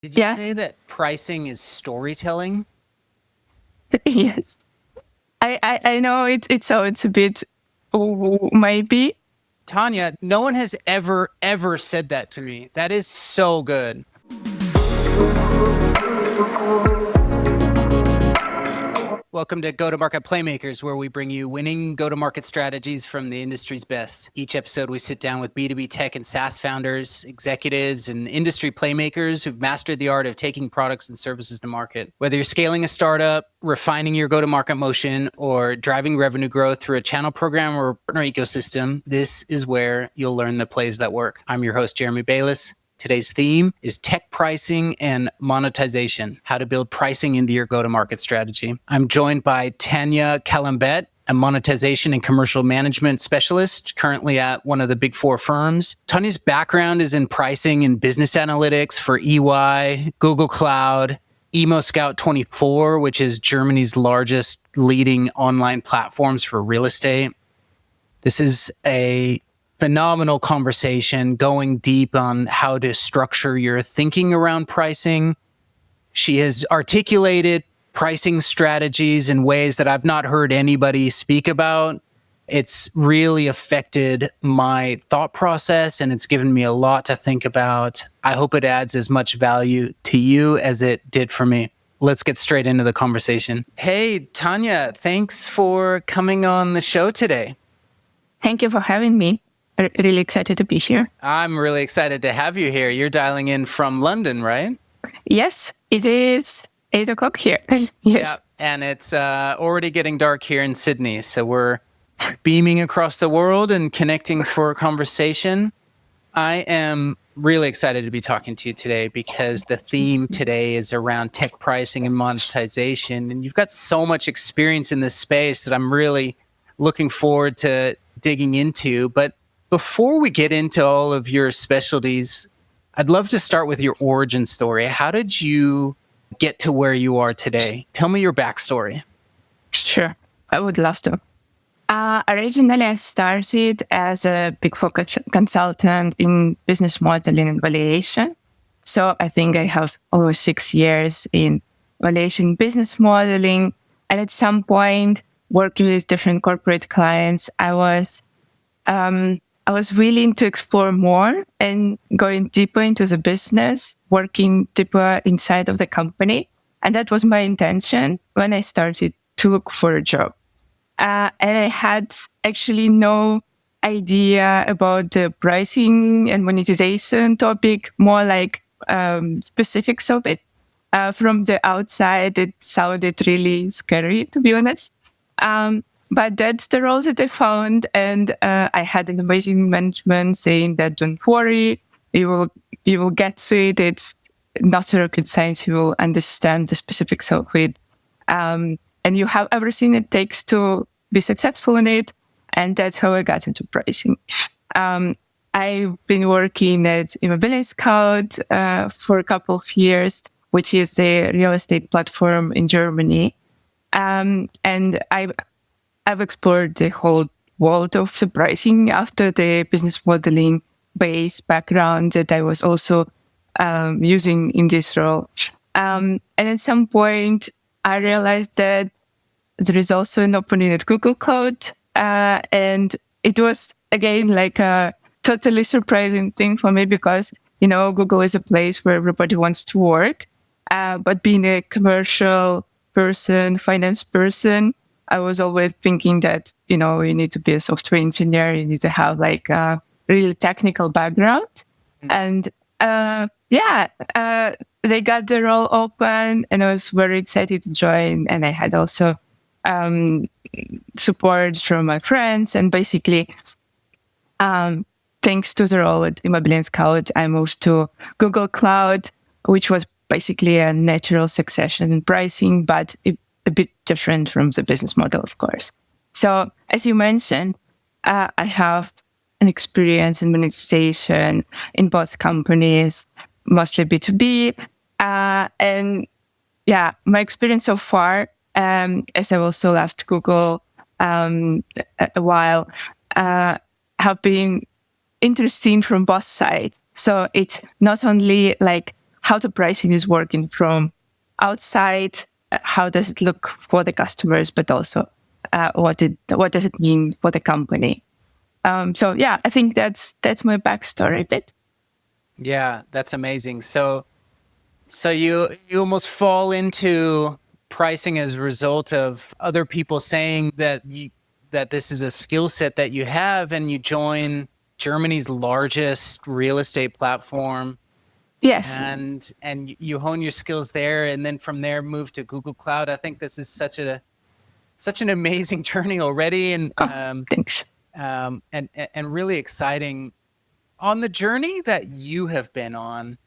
Did you say that pricing is storytelling? Yes. I know it's a bit maybe. Tania, no one has ever said that to me. That is so good. Welcome to Go-to-Market Playmakers, where we bring you winning go-to-market strategies from the industry's best. Each episode, we sit down with B2B tech and SaaS founders, executives, and industry playmakers who've mastered the art of taking products and services to market. Whether you're scaling a startup, refining your go-to-market motion, or driving revenue growth through a channel program or partner ecosystem, this is where you'll learn the plays that work. I'm your host, Jeremy Bayless. Today's theme is tech pricing and monetization, how to build pricing into your go-to-market strategy. I'm joined by Tania Kalambet, a monetization and commercial management specialist currently at one of the big four firms. Tania's background is in pricing and business analytics for EY, Google Cloud, ImmoScout24, which is Germany's largest leading online platforms for real estate. This is a phenomenal conversation going deep on how to structure your thinking around pricing. She has articulated pricing strategies in ways that I've not heard anybody speak about. It's really affected my thought process and it's given me a lot to think about. I hope it adds as much value to you as it did for me. Let's get straight into the conversation. Hey, Tania, thanks for coming on the show today. Thank you for having me. Really excited to be here. I'm really excited to have you here. You're dialing in from London, right? Yes, it is 8:00 here. Yes. Yeah, and it's already getting dark here in Sydney. So we're beaming across the world and connecting for a conversation. I am really excited to be talking to you today because the theme today is around tech pricing and monetization. And you've got so much experience in this space that I'm really looking forward to digging into. But before we get into all of your specialties, I'd love to start with your origin story. How did you get to where you are today? Tell me your backstory. Sure, I would love to. Originally, I started as a Big Four consultant in business modeling and valuation. So I think I have over 6 years in valuation business modeling. And at some point, working with different corporate clients, I was willing to explore more and going deeper into the business, working deeper inside of the company. And that was my intention when I started to look for a job. And I had actually no idea about the pricing and monetization topic, more like specifics of it. From the outside, it sounded really scary, to be honest. But that's the role that I found. And I had an amazing management saying that, don't worry, you will get to it. It's not a rocket science. You will understand the specifics of it. And you have everything it takes to be successful in it. And that's how I got into pricing. I've been working at Immobilien Scout for a couple of years, which is a real estate platform in Germany. And I've explored the whole world of the pricing after the business modeling base background that I was also using in this role. And at some point, I realized that there is also an opening at Google Cloud. And it was, again, like a totally surprising thing for me because, Google is a place where everybody wants to work. But being a commercial person, finance person, I was always thinking that, you need to be a software engineer. You need to have like a really technical background. And they got the role open and I was very excited to join. And I had also support from my friends. And basically, thanks to the role at Immobilien Scout, I moved to Google Cloud, which was basically a natural succession in pricing, but a bit different from the business model, of course. So, as you mentioned, I have an experience in monetization in both companies, mostly B2B. And my experience so far, as I also left Google a while, have been interesting from both sides. So it's not only like how the pricing is working from outside. How does it look for the customers, but also what does it mean for the company? So yeah, I think that's my backstory a bit. Yeah, that's amazing. So you almost fall into pricing as a result of other people saying that this is a skill set that you have, and you join Germany's largest real estate platform. Yes. And you hone your skills there, and then from there move to Google Cloud. I think this is such an amazing journey already, and Thanks. And really exciting on the journey that you have been on,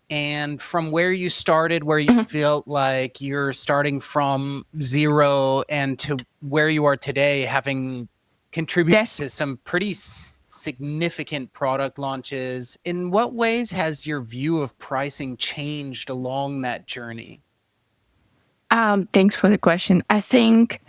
and from where you started, where you feel like you're starting from zero, and to where you are today, having contributed to some pretty significant product launches. In what ways has your view of pricing changed along that journey? Thanks for the question. I think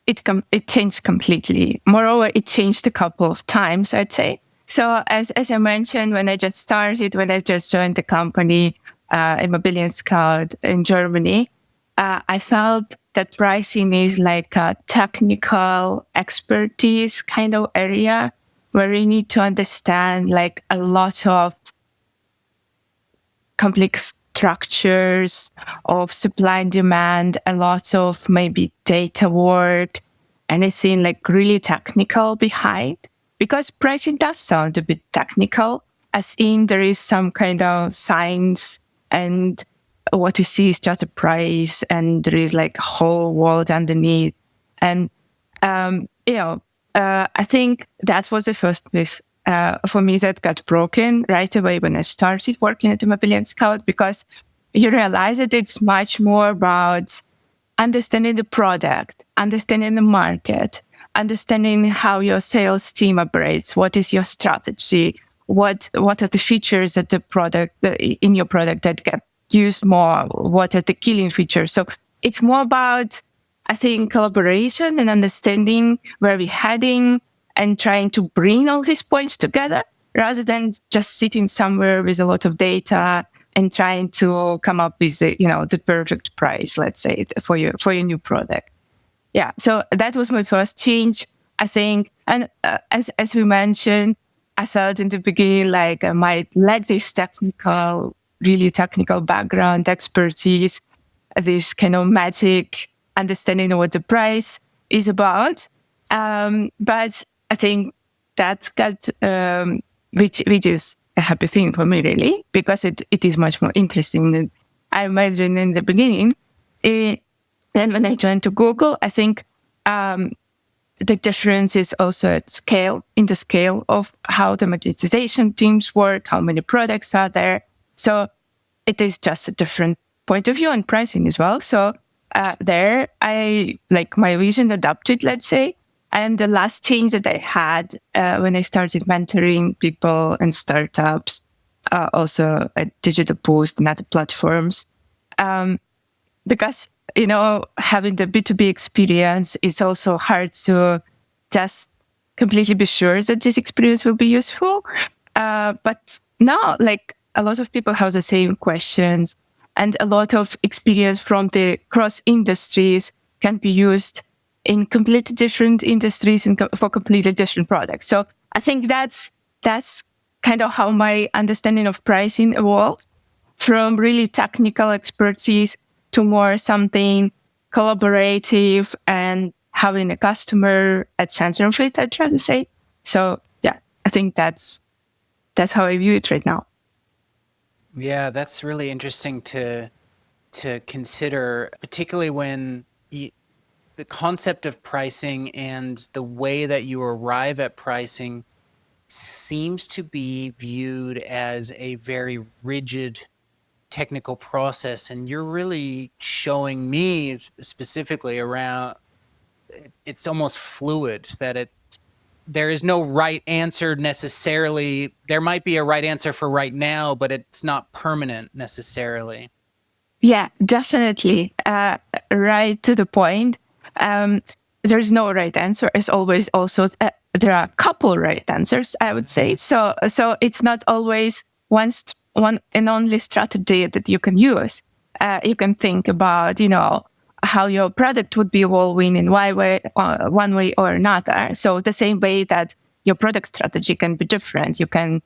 it changed completely. Moreover, it changed a couple of times, I'd say. So as I mentioned, when I just joined the company, Immobilien Scout in Germany, I felt that pricing is like a technical expertise kind of area where you need to understand like a lot of complex structures of supply and demand, a lot of maybe data work, anything like really technical behind. Because pricing does sound a bit technical, as in there is some kind of science, and what you see is just a price, and there is like a whole world underneath. And, I think that was the first myth for me that got broken right away when I started working at Immobilien Scout, because you realize that it's much more about understanding the product, understanding the market, understanding how your sales team operates, what is your strategy, what are the features that the product in your product that get used more, what are the killing features. So it's more about, I think, collaboration and understanding where we're heading and trying to bring all these points together rather than just sitting somewhere with a lot of data and trying to come up with the perfect price, let's say, for your new product. Yeah, so that was my first change, I think. And as we mentioned, I felt in the beginning like I might lack this really technical background, expertise, this kind of magic understanding of what the price is about. But I think that got, which is a happy thing for me, really, because it is much more interesting than I imagined in the beginning. Then when I joined to Google, I think the difference is also at scale, in the scale of how the monetization teams work, how many products are there. So it is just a different point of view on pricing as well. So there, I like my vision adapted, let's say. And the last change that I had when I started mentoring people and startups, also at Digital Boost and other platforms, because having the B2B experience, it's also hard to just completely be sure that this experience will be useful. But now, like a lot of people have the same questions, and a lot of experience from the cross industries can be used in completely different industries and for completely different products. So I think that's kind of how my understanding of pricing evolved, from really technical expertise to more something collaborative and having a customer at center of it, I try to say. So yeah, I think that's how I view it right now. Yeah, that's really interesting to consider, particularly when the concept of pricing and the way that you arrive at pricing seems to be viewed as a very rigid technical process. And you're really showing me specifically around, it's almost fluid, that there is no right answer necessarily. There might be a right answer for right now, but it's not permanent necessarily. Yeah, definitely. Right to the point. There is no right answer. As always, also there are a couple right answers, I would say. So it's not always one one and only strategy that you can use. You can think about, how your product would be evolving in one way or another. So the same way that your product strategy can be different, you can,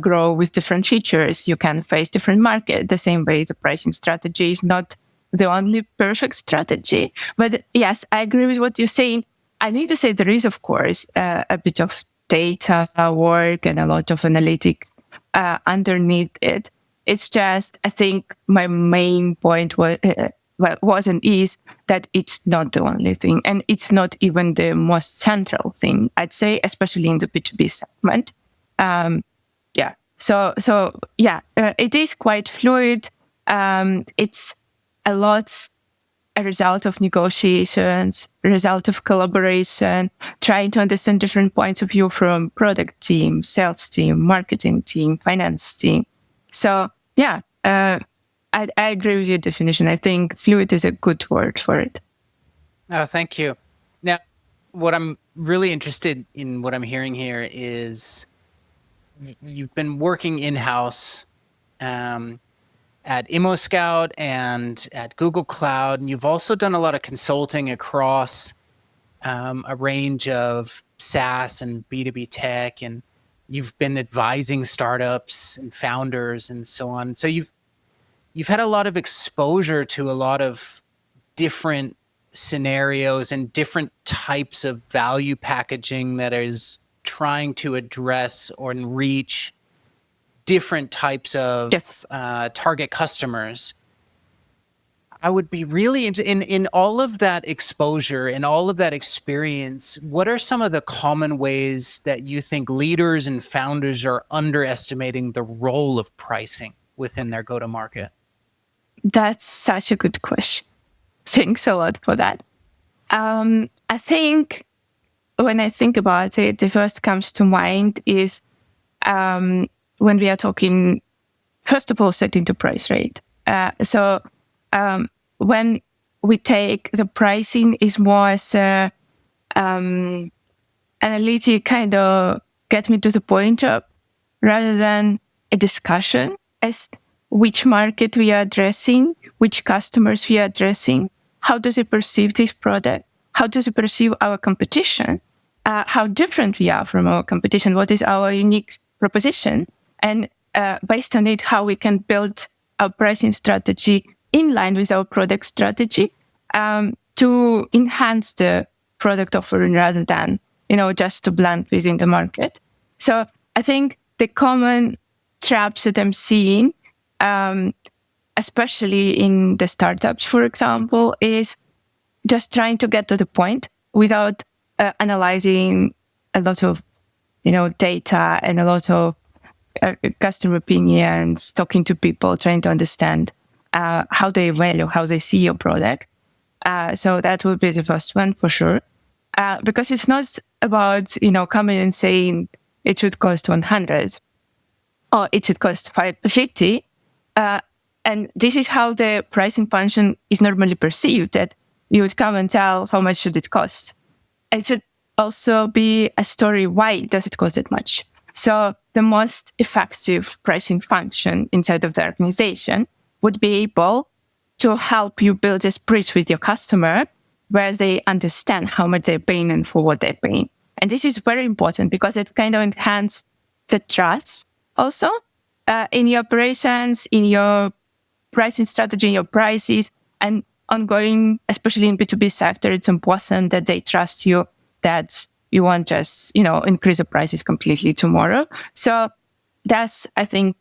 grow with different features, you can face different market. The same way the pricing strategy is not the only perfect strategy. But yes, I agree with what you're saying. I need to say there is, of course, a bit of data work and a lot of analytic underneath it. It's just, I think my main point was and is that it's not the only thing. And it's not even the most central thing, I'd say, especially in the B2B segment. It is quite fluid. It's a lot a result of negotiations, a result of collaboration, trying to understand different points of view from product team, sales team, marketing team, finance team. So I agree with your definition. I think fluid is a good word for it. Oh, thank you. Now, what I'm really interested in, what I'm hearing here is you've been working in-house at ImmoScout and at Google Cloud, and you've also done a lot of consulting across a range of SaaS and B2B tech, and you've been advising startups and founders and so on. So you've had a lot of exposure to a lot of different scenarios and different types of value packaging that is trying to address or reach different types of target customers. I would be really in all of that exposure and all of that experience. What are some of the common ways that you think leaders and founders are underestimating the role of pricing within their go-to-market? That's such a good question. Thanks a lot for that. I think when I think about it, the first comes to mind is when we are talking, first of all, setting the price rate. When we take the pricing is more as analytic kind of get me to the point job rather than a discussion as which market we are addressing, which customers we are addressing, how does it perceive this product, how does it perceive our competition, how different we are from our competition, what is our unique proposition, and based on it, how we can build our pricing strategy in line with our product strategy to enhance the product offering rather than, just to blend within the market. So I think the common traps that I'm seeing, especially in the startups, for example, is just trying to get to the point without analyzing a lot of, data and a lot of customer opinions, talking to people, trying to understand how they value, how they see your product. So that would be the first one for sure. Because it's not about, coming and saying it should cost 100 or it should cost 550. And this is how the pricing function is normally perceived, that you would come and tell how much should it cost. It should also be a story, why does it cost that much? So the most effective pricing function inside of the organization would be able to help you build this bridge with your customer where they understand how much they're paying and for what they're paying. And this is very important because it kind of enhances the trust also in your operations, in your pricing strategy, in your prices, and ongoing, especially in B2B sector, it's important that they trust you, that you won't just, increase the prices completely tomorrow. So that's, I think,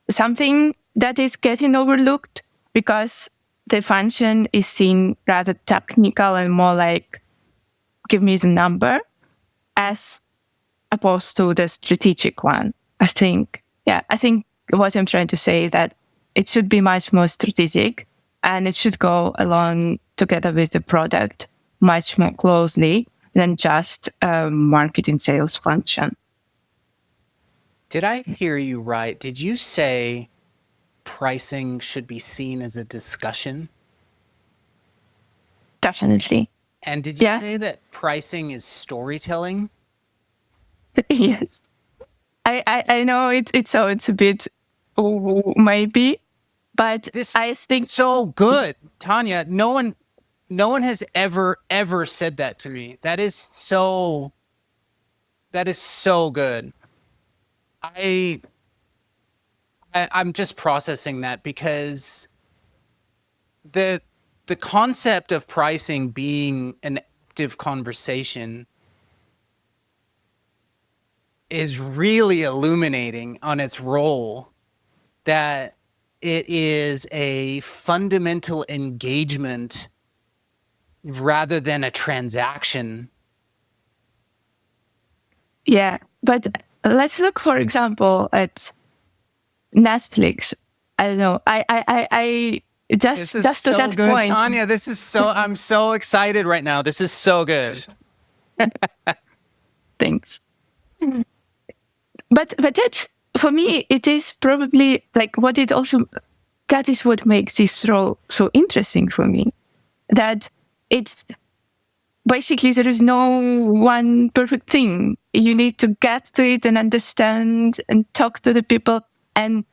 something that is getting overlooked because the function is seen rather technical and more like, give me the number, as opposed to the strategic one. I think what I'm trying to say is that it should be much more strategic and it should go along together with the product much more closely than just a marketing sales function. Did I hear you right? Did you say pricing should be seen as a discussion? Definitely. And did you say that pricing is storytelling? Yes. I know it's a bit maybe, but This I think so good, Tania. No one has ever said that to me. That is so good. I'm just processing that because the concept of pricing being an active conversation is really illuminating on its role, that it is a fundamental engagement rather than a transaction. Yeah, but let's look, for example, at Netflix. I don't know. I just to so that good, point. Tania. This is so. I'm so excited right now. This is so good. Thanks. But that, for me, it is probably like what it also, that is what makes this role so interesting for me. That it's basically, there is no one perfect thing. You need to get to it and understand and talk to the people. And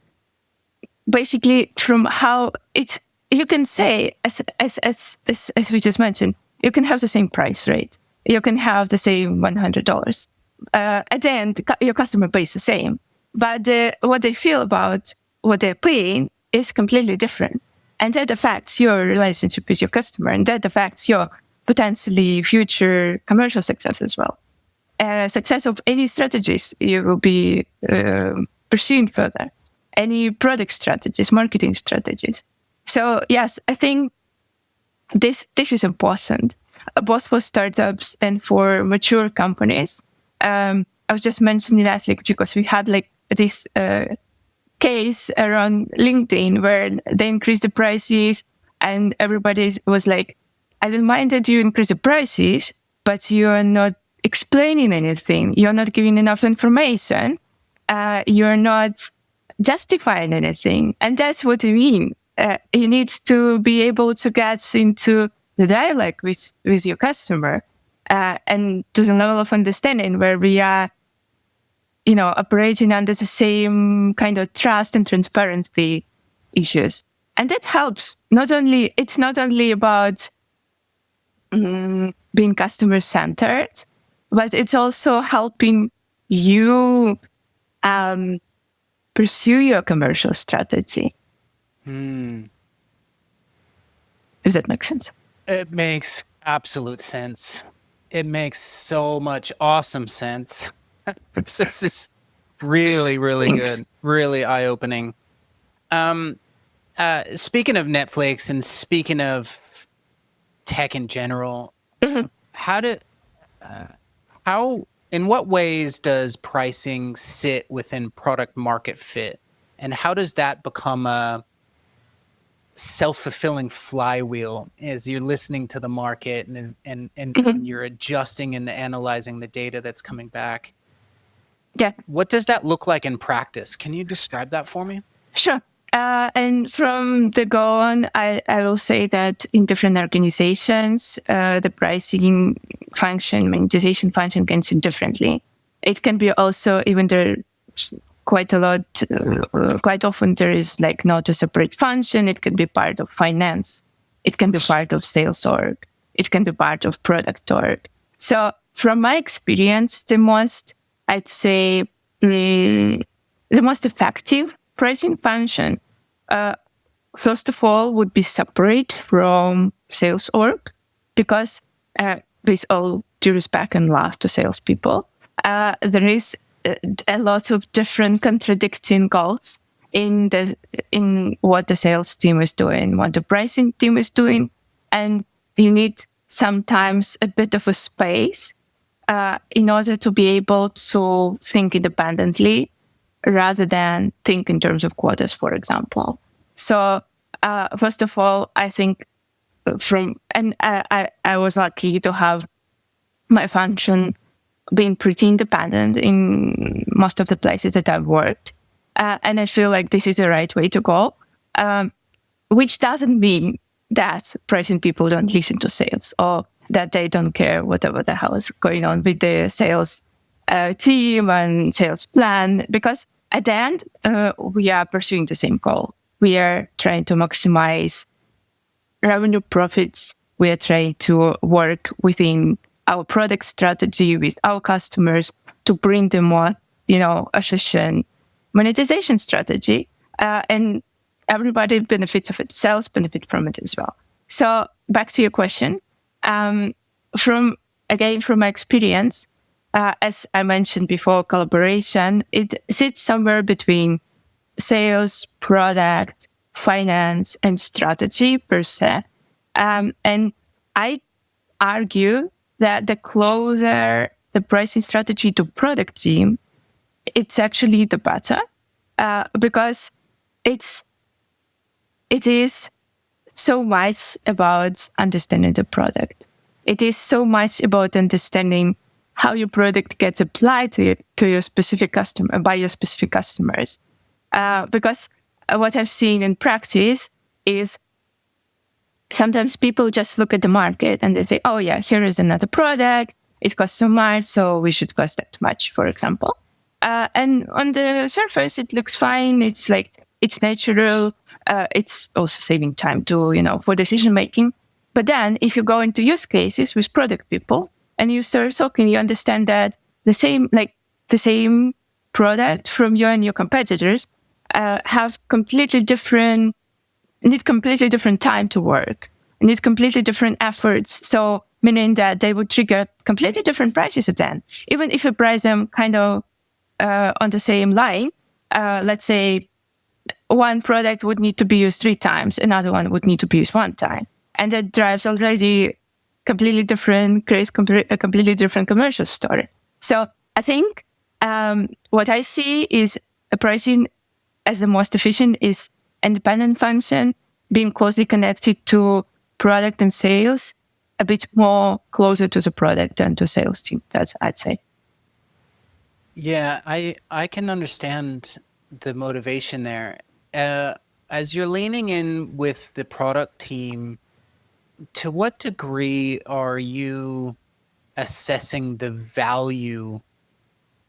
basically, from how it's, you can say, as we just mentioned, you can have the same price rate. You can have the same $100. At the end, your customer pays the same. But what they feel about what they're paying is completely different. And that affects your relationship with your customer, and that affects your potentially future commercial success as well. Success of any strategies you will be pursuing further, any product strategies, marketing strategies. So yes, I think this is important, both for startups and for mature companies. I was just mentioning that because we had this case around LinkedIn where they increased the prices, and everybody was like, I don't mind that you increase the prices, but you are not explaining anything. You're not giving enough information. You're not justifying anything. And that's what I mean. You need to be able to get into the dialogue with your customer, and to the level of understanding where we are, operating under the same kind of trust and transparency issues. And that helps. It's not only about being customer-centered, but it's also helping you pursue your commercial strategy. If that makes sense. It makes absolute sense. It makes so much awesome sense. This is really, really Thanks. good. Really eye-opening. Speaking of Netflix and speaking of tech in general, in what ways does pricing sit within product market fit? And how does that become a self-fulfilling flywheel as you're listening to the market and you're adjusting and analyzing the data that's coming back? Yeah. What does that look like in practice? Can you describe that for me? Sure. And from the go on, I will say that in different organizations, the pricing function, monetization function can sit differently. It can be also, even there quite often there is not a separate function. It can be part of finance. It can be part of sales org. It can be part of product org. So from my experience, I'd say the most effective pricing function, first of all, would be separate from sales org, because with all due respect and love to salespeople, there is a lot of different contradicting goals in what the sales team is doing, what the pricing team is doing, and you need sometimes a bit of a space in order to be able to think independently rather than think in terms of quotas, for example. So first of all, I think I was lucky to have my function being pretty independent in most of the places that I've worked. And I feel like this is the right way to go, which doesn't mean that pricing people don't listen to sales or that they don't care whatever the hell is going on with the sales team and sales plan, because at the end, we are pursuing the same goal. We are trying to maximize revenue profits. We are trying to work within our product strategy with our customers to bring them more, efficient monetization strategy. And everybody benefits of it. Sales benefit from it as well. So back to your question, from my experience, as I mentioned before, collaboration, it sits somewhere between sales, product, finance, and strategy per se. And I argue that the closer the pricing strategy to product team, it's actually the better, because it is so much about understanding the product. It is so much about understanding how your product gets applied to your specific customer, by your specific customers. Because what I've seen in practice is sometimes people just look at the market and they say, oh yeah, here is another product. It costs so much, so we should cost that much, for example. And on the surface, it looks fine. It's natural. It's also saving time for decision making. But then if you go into use cases with product people and you start talking, you understand that the same product from you and your competitors need completely different time to work, need completely different efforts. So meaning that they would trigger completely different prices at the end. Even if you price them kind of on the same line, let's say one product would need to be used 3 times, another one would need to be used 1 time. And that drives already a completely different commercial story. So I think what I see is a pricing as the most efficient is independent function, being closely connected to product and sales, a bit more closer to the product than to sales team. That's I'd say. Yeah, I can understand the motivation there. As you're leaning in with the product team, to what degree are you assessing the value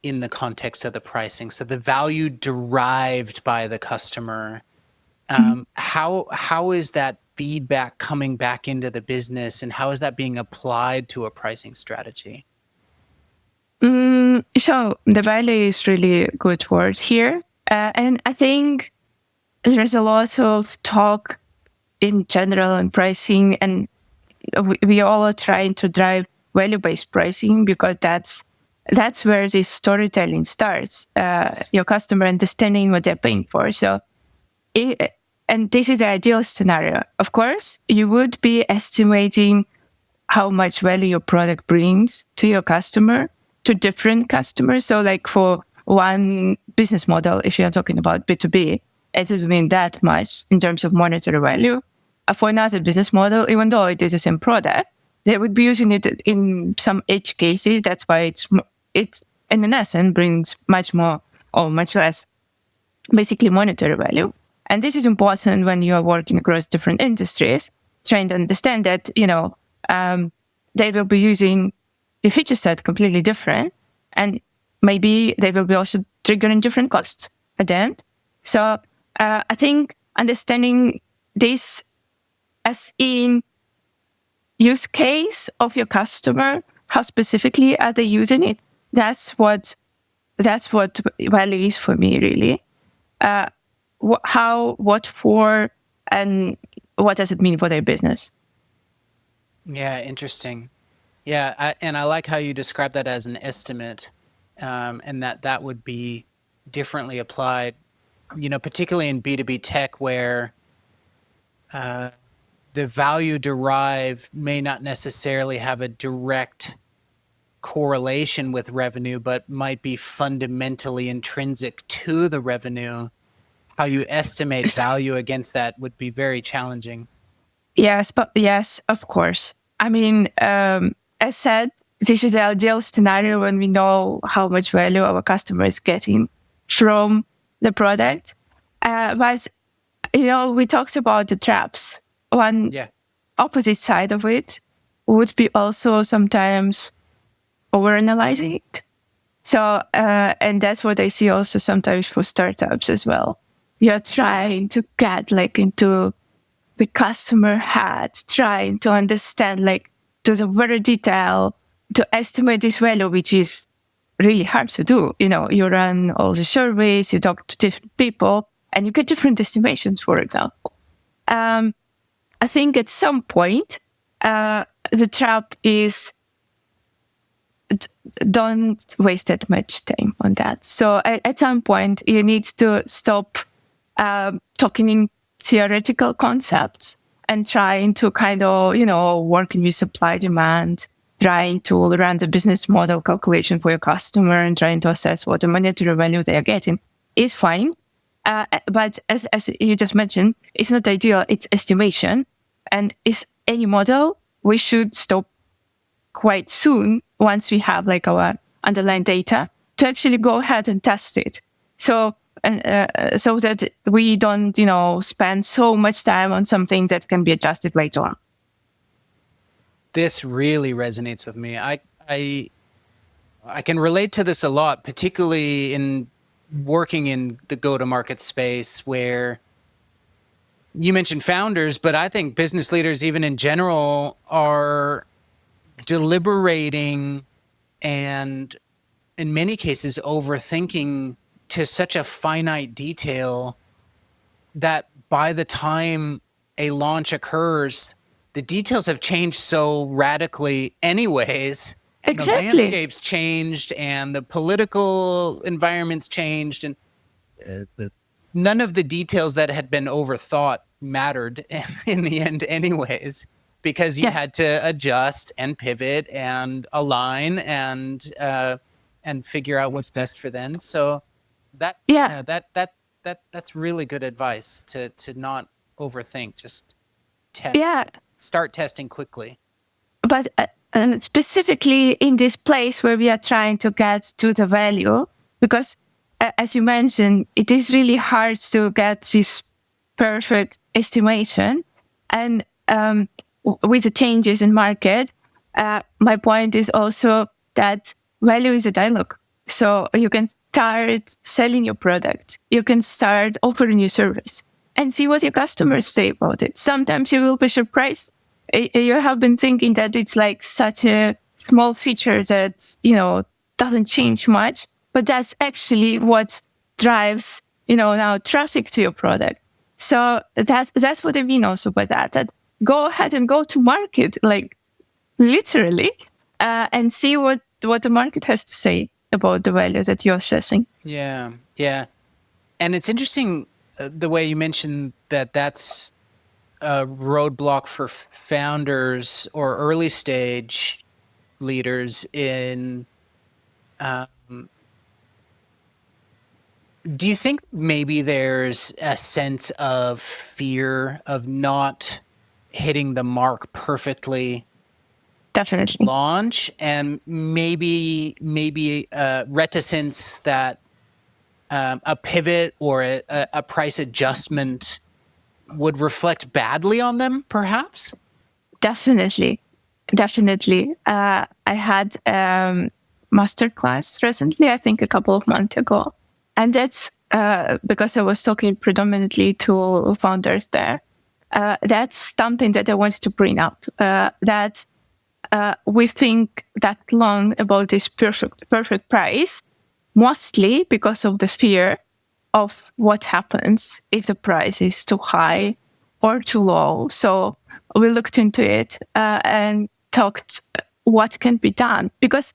in the context of the pricing? So the value derived by the customer, how is that feedback coming back into the business, and how is that being applied to a pricing strategy? So the value is really a good word here. And I think there's a lot of talk in general on pricing, and we all are trying to drive value-based pricing because that's where this storytelling starts. Your customer understanding what they're paying for. So, and this is the ideal scenario. Of course, you would be estimating how much value your product brings to your customer, to different customers. So like for one business model, if you're talking about B2B, it would mean that much in terms of monetary value. For another business model, even though it is the same product, they would be using it in some edge cases. That's why it's in essence brings much more or much less, basically monetary value. And this is important when you are working across different industries, trying to understand that, they will be using a feature set completely different, and maybe they will be also triggering different costs at the end. So I think understanding this as in use case of your customer, how specifically are they using it? That's what value is for me, really. What for, and what does it mean for their business? Yeah, interesting. Yeah, I like how you describe that as an estimate, and that would be differently applied, particularly in B2B tech, where the value derived may not necessarily have a direct correlation with revenue, but might be fundamentally intrinsic to the revenue. How you estimate value against that would be very challenging. Yes, of course. I mean, as said, this is the ideal scenario when we know how much value our customer is getting from the product. But, we talked about the traps. One opposite side of it would be also sometimes overanalyzing it. So, and that's what I see also sometimes for startups as well. You're trying to get like into the customer head, trying to understand like to the very detail to estimate this value, which is really hard to do. You know, you run all the surveys, you talk to different people, and you get different estimations, for example. I think at some point, the trap is don't waste that much time on that. So at some point, you need to stop talking in theoretical concepts and trying to kind of, working with supply demand, trying to run the business model calculation for your customer and trying to assess what the monetary value they are getting is fine. But as you just mentioned, it's not ideal, it's estimation. And if any model, we should stop quite soon once we have like our underlying data to actually go ahead and test it. So so that we don't, spend so much time on something that can be adjusted later on. This really resonates with me. I can relate to this a lot, particularly in working in the go-to-market space where you mentioned founders, but I think business leaders, even in general, are deliberating and in many cases overthinking to such a finite detail that by the time a launch occurs, the details have changed so radically anyways. Exactly. The landscape's changed and the political environment's changed, and none of the details that had been overthought mattered in the end anyways, because you had to adjust and pivot and align and figure out what's best for them. So that's really good advice to not overthink, just test. Start testing quickly. But specifically in this place where we are trying to get to the value, because as you mentioned, it is really hard to get this perfect estimation. And with the changes in market, my point is also that value is a dialogue. So you can start selling your product. You can start offering your service and see what your customers say about it. Sometimes you will be surprised. You have been thinking that it's like such a small feature that, doesn't change much, but that's actually what drives, now traffic to your product. So that's what I mean also by that go ahead and go to market, like literally, and see what the market has to say about the value that you're assessing. Yeah. And it's interesting the way you mentioned that that's a roadblock for founders or early stage leaders in do you think maybe there's a sense of fear of not hitting the mark perfectly? Definitely. Launch, and maybe reticence that a pivot or a price adjustment would reflect badly on them, perhaps? Definitely. I had masterclass recently, I think a couple of months ago. And that's because I was talking predominantly to founders there. That's something that I wanted to bring up, that we think that long about this perfect price, mostly because of the fear of what happens if the price is too high or too low. So we looked into it and talked what can be done. Because,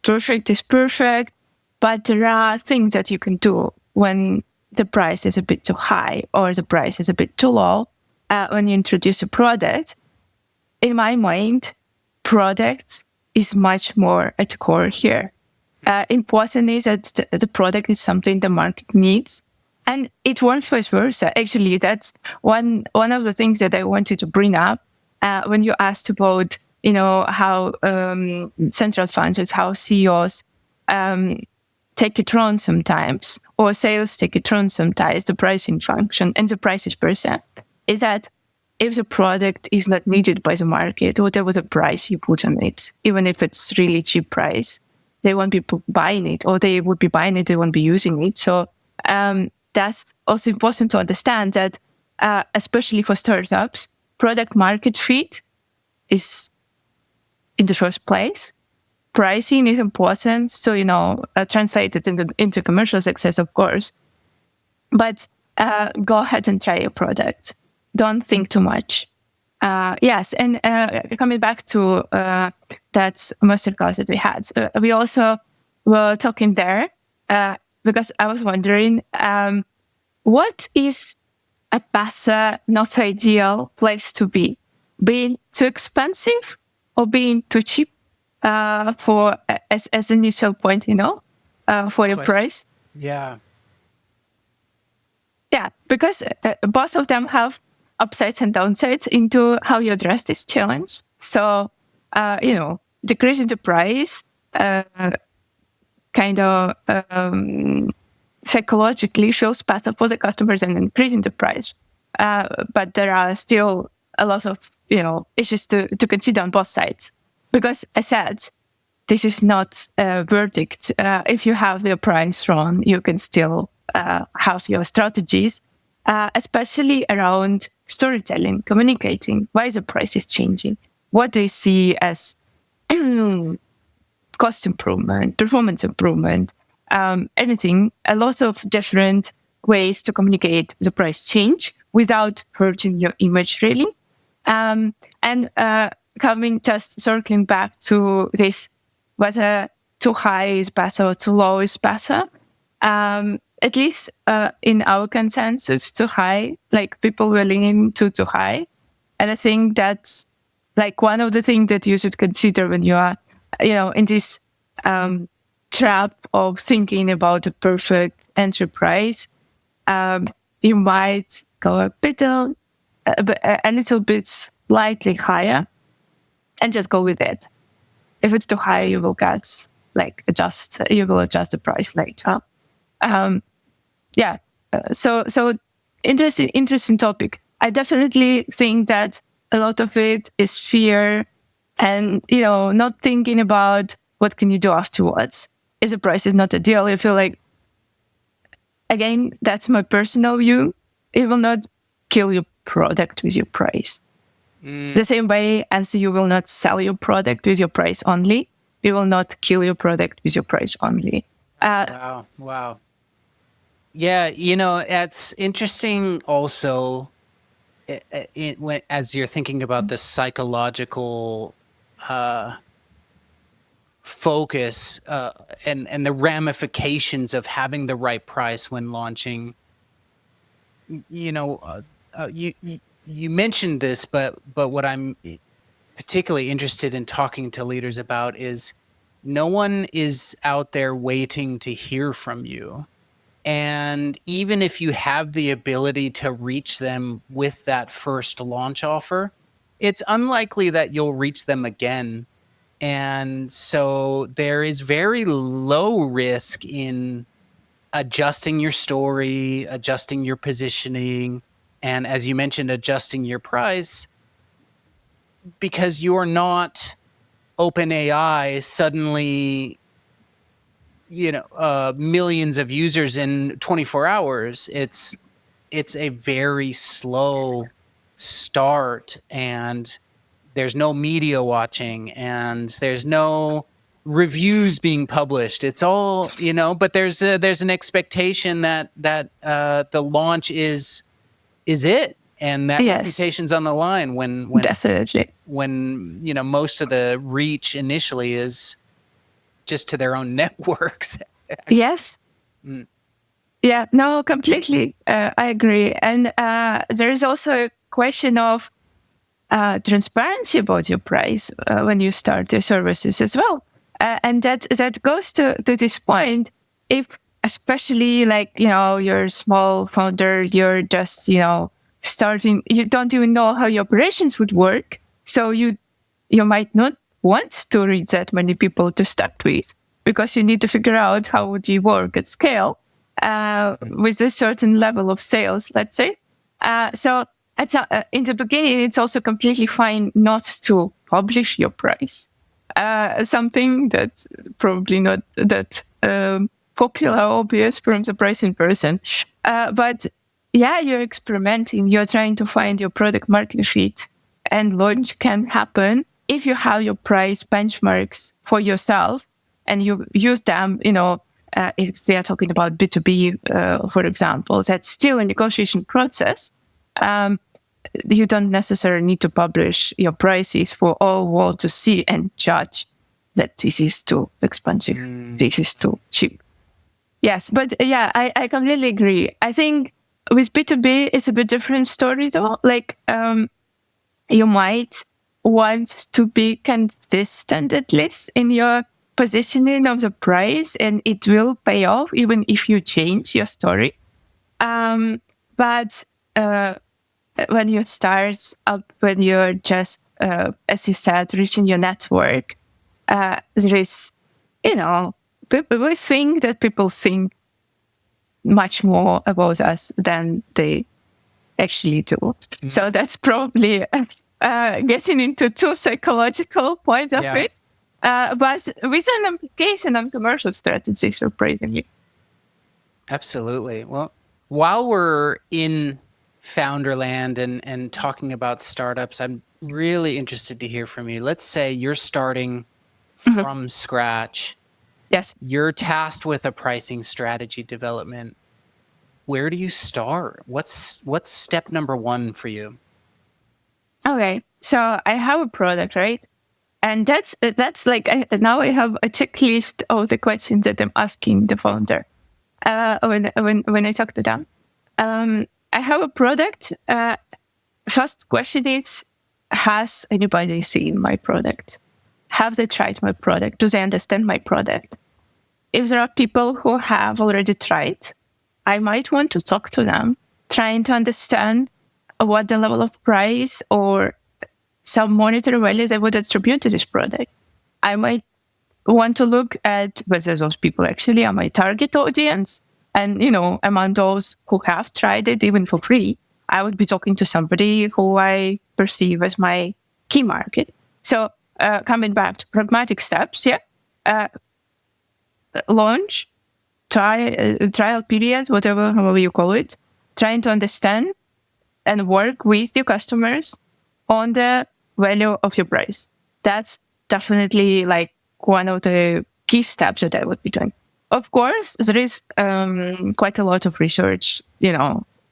perfect is perfect, but there are things that you can do when the price is a bit too high or the price is a bit too low. When you introduce a product, in my mind, product is much more at the core here. Important is that the product is something the market needs, and it works vice versa. Actually, that's one of the things that I wanted to bring up when you asked about, how central functions, how CEOs take it wrong sometimes, or sales take it wrong sometimes, the pricing function and the prices per se, is that if the product is not needed by the market, or there was a price you put on it, even if it's really cheap price, they won't be buying it, or they would be buying it, they won't be using it. So that's also important to understand that, especially for startups, product market fit is in the first place. Pricing is important, so translated into commercial success, of course. But go ahead and try your product. Don't think too much. Yes, and coming back to that masterclass that we had, we also were talking there because I was wondering, what is a better, not ideal place to be? Being too expensive or being too cheap for as initial point, for your price? Yeah. Yeah, because both of them have upsides and downsides into how you address this challenge. So, decreasing the price kind of psychologically feels better for the customers than increasing the price. But there are still a lot of, issues to consider on both sides. Because as said, this is not a verdict. If you have your price wrong, you can still have your strategies, especially around storytelling, communicating why the price is changing. What do you see as cost improvement, performance improvement, anything, a lot of different ways to communicate the price change without hurting your image, really. And circling back to this, whether too high is better or too low is better. At least in our consensus, too high, like people were leaning too high. And I think that's like one of the things that you should consider when you are, in this trap of thinking about the perfect enterprise. You might go a little bit slightly higher and just go with it. If it's too high, you will adjust the price later. So interesting topic. I definitely think that a lot of it is fear and, not thinking about what can you do afterwards. If the price is not a deal, you feel like, again, that's my personal view. It will not kill your product with your price. The same way as you will not sell your product with your price only, you will not kill your product with your price only. Wow. Yeah, it's interesting also as you're thinking about the psychological focus and the ramifications of having the right price when launching. You mentioned this, but what I'm particularly interested in talking to leaders about is no one is out there waiting to hear from you. And even if you have the ability to reach them with that first launch offer, it's unlikely that you'll reach them again. And so there is very low risk in adjusting your story, adjusting your positioning, and as you mentioned, adjusting your price, because you're not OpenAI suddenly, millions of users in 24 hours. It's a very slow start, and there's no media watching, and there's no reviews being published. It's all, but there's an expectation that the launch is it, and that reputation's on the line when definitely when most of the reach initially is just to their own networks. Yes. Yeah, no, completely. I agree. And there is also a question of transparency about your price when you start your services as well. And that goes to this point. If especially you're a small founder, you're just, starting, you don't even know how your operations would work. So you might not want to reach that many people to start with, because you need to figure out how would you work at scale with a certain level of sales, let's say. So in the beginning, it's also completely fine not to publish your price. Something that's probably not that popular, obvious from the pricing person. But yeah, you're experimenting. You're trying to find your product market fit, and launch can happen if you have your price benchmarks for yourself and you use them, if they are talking about B2B, for example, that's still a negotiation process. You don't necessarily need to publish your prices for all world to see and judge that this is too expensive, this is too cheap. Yes, but yeah, I completely agree. I think with B2B, it's a bit different story though. Like, you might want to be consistent at least in your positioning of the price, and it will pay off even if you change your story. But when you start up, when you're just, as you said, reaching your network, there is, we think that people think much more about us than they actually do. Mm. So that's probably getting into too psychological point of it. But with an application on commercial strategy, surprisingly. Absolutely. Well, while we're in Founderland and talking about startups, I'm really interested to hear from you. Let's say you're starting from scratch. Yes. You're tasked with a pricing strategy development. Where do you start? What's step number one for you? Okay, so I have a product, right? And that's like, now I have a checklist of the questions that I'm asking the founder when I talk to them. I have a product. First question is, has anybody seen my product? Have they tried my product? Do they understand my product? If there are people who have already tried, I might want to talk to them, trying to understand what the level of price or some monetary values I would attribute to this product. I might want to look at whether those people actually are my target audience. And, among those who have tried it even for free, I would be talking to somebody who I perceive as my key market. So coming back to pragmatic steps, launch, trial period, however you call it, trying to understand and work with your customers on the value of your price. That's definitely like one of the key steps that I would be doing. Of course, there is quite a lot of research.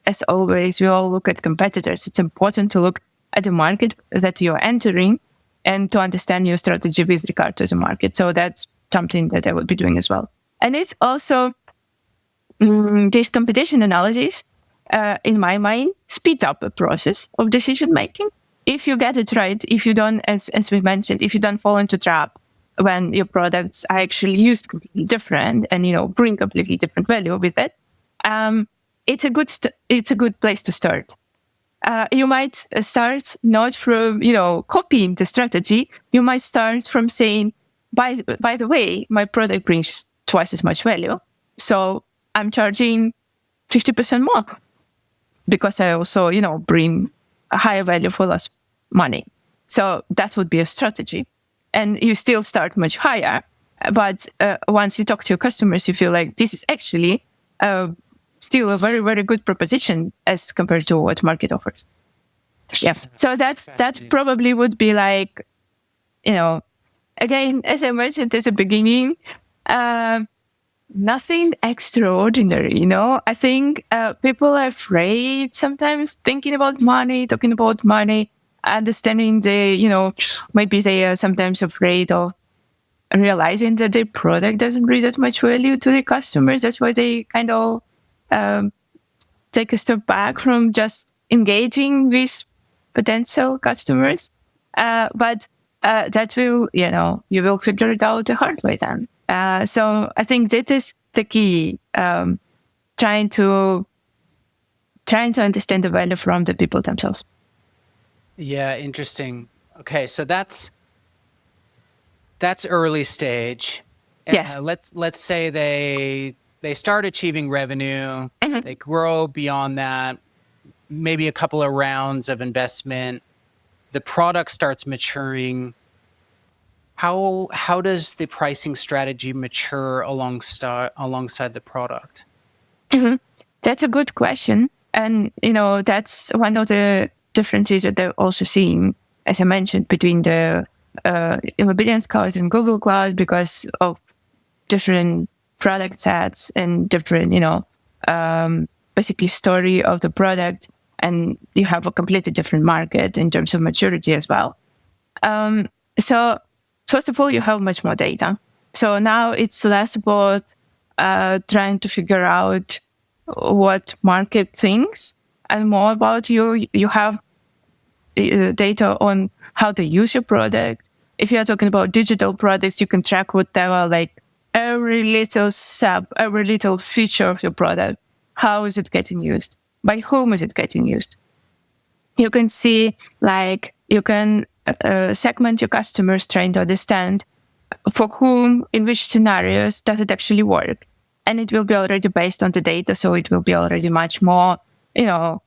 As always, we all look at competitors. It's important to look at the market that you're entering and to understand your strategy with regard to the market. So that's something that I would be doing as well. And it's also this competition analysis, in my mind, speeds up a process of decision making. If you get it right, if you don't, as we mentioned, if you don't fall into trap when your products are actually used completely different and bring completely different value with it, it's a good place to start. You might start not from copying the strategy. You might start from saying, by the way, my product brings twice as much value, so I'm charging 50% more because I also bring a higher value for less money. So that would be a strategy. And you still start much higher. But once you talk to your customers, you feel like this is actually still a very, very good proposition as compared to what market offers. Yeah. So that probably would be like, again, as I mentioned at the beginning, nothing extraordinary, I think people are afraid sometimes thinking about money, talking about money, understanding maybe they are sometimes afraid of realizing that their product doesn't bring that much value to the customers. That's why they kind of take a step back from just engaging with potential customers. But that will, you will figure it out the hard way then. So I think that is the key, trying to understand the value from the people themselves. Yeah, interesting. Okay, so that's early stage. Yes. Let's say they start achieving revenue, they grow beyond that. maybe a couple of rounds of investment, the product starts maturing. How does the pricing strategy mature alongside the product? Mm-hmm. That's a good question. And, that's one of the differences that they're also seeing, as I mentioned, between the Immobilians Cloud and Google Cloud because of different product sets and different, basically story of the product. And you have a completely different market in terms of maturity as well. So first of all, you have much more data. So now it's less about trying to figure out what market thinks and more about you. You have data on how they use your product. If you are talking about digital products, you can track whatever, like every little step, every little feature of your product. How is it getting used? By whom is it getting used? You can see, you can segment your customers, trying to understand for whom, in which scenarios does it actually work. And it will be already based on the data, so it will be already much more, a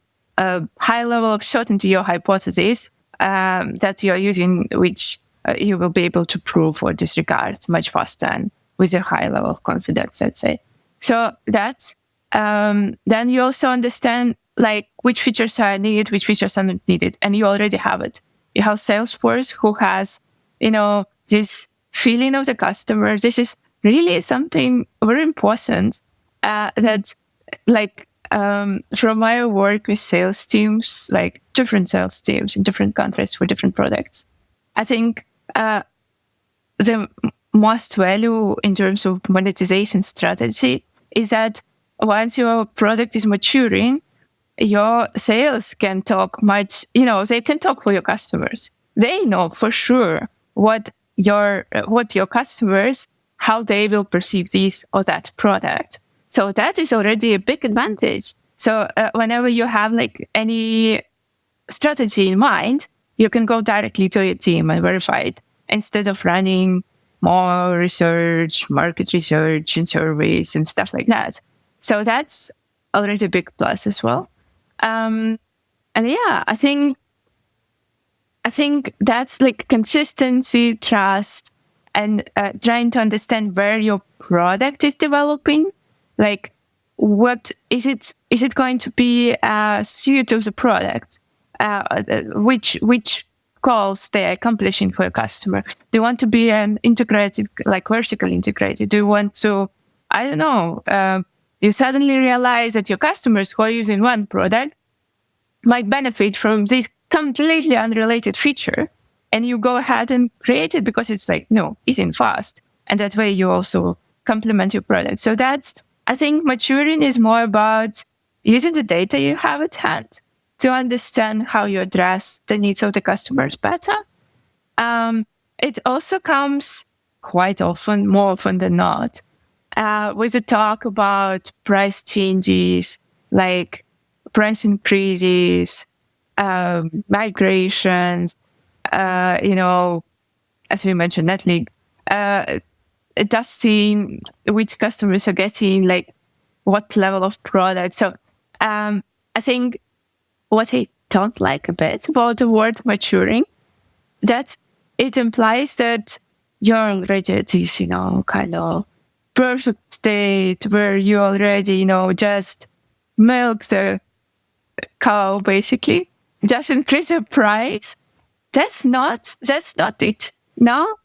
high level of certainty or hypothesis that you're using, which you will be able to prove or disregard much faster and with a high level of confidence, let's say. So that's, then you also understand which features are needed, which features are not needed, and you already have it. You have Salesforce who has, this feeling of the customer. This is really something very important that, from my work with sales teams, different sales teams in different countries for different products, I think the most value in terms of monetization strategy is that once your product is maturing, your sales can talk much, they can talk for your customers. They know for sure what your customers, how they will perceive this or that product. So that is already a big advantage. So whenever you have any strategy in mind, you can go directly to your team and verify it instead of running more research, market research and surveys and stuff like that. So that's already a big plus as well. And yeah, I think that's consistency, trust, and trying to understand where your product is developing. What is it? Is it going to be suited to the product? Which goals they are accomplishing for a customer? Do you want to be an integrated, vertical integrated? Do you want to, I don't know, you suddenly realize that your customers who are using one product might benefit from this completely unrelated feature, and you go ahead and create it because it's easy and fast. And that way you also complement your product. So that's, I think maturing is more about using the data you have at hand to understand how you address the needs of the customers better. It also comes quite often, more often than not, with a talk about price changes, price increases, migrations, as we mentioned, Netflix, testing which customers are getting, what level of product. So I think what I don't like a bit about the word maturing, that it implies that you're already at this, kind of perfect state where you already, just milk the cow, basically, just increase the price. That's not it. No,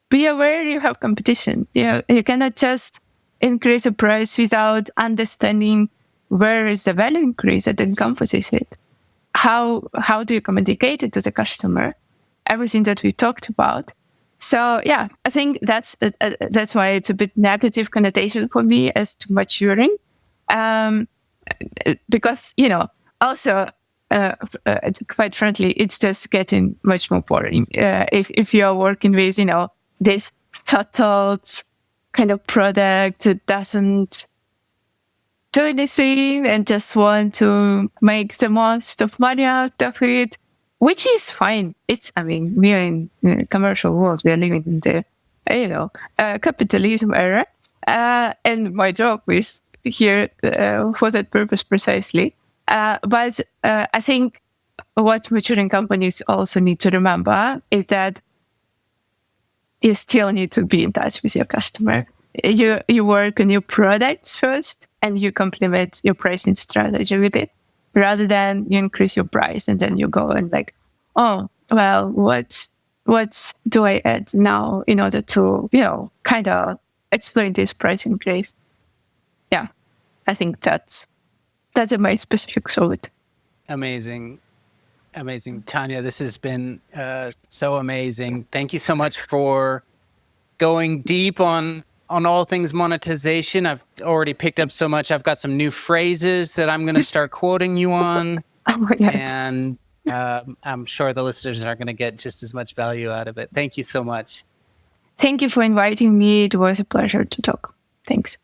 be aware you have competition. You cannot just increase the price without understanding where is the value increase that encompasses it. How do you communicate it to the customer? Everything that we talked about. So yeah, I think that's why it's a bit negative connotation for me as to maturing, because also quite frankly, it's just getting much more boring. If you are working with this tottled kind of product that doesn't do anything and just want to make the most of money out of it, which is fine. We are in the commercial world. We are living in the, capitalism era. And my job is here for that purpose precisely. But I think what maturing companies also need to remember is that you still need to be in touch with your customer. You work on your products first, and you complement your pricing strategy with it, rather than you increase your price and then you go and like, oh, well, what do I add now in order to, kind of explain this price increase? Yeah, I think that's my specifics of it. Amazing. Tania, this has been so amazing. Thank you so much for going deep on all things monetization. I've already picked up so much. I've got some new phrases that I'm going to start quoting you on. Oh my God. And I'm sure the listeners are going to get just as much value out of it. Thank you so much. Thank you for inviting me. It was a pleasure to talk. Thanks.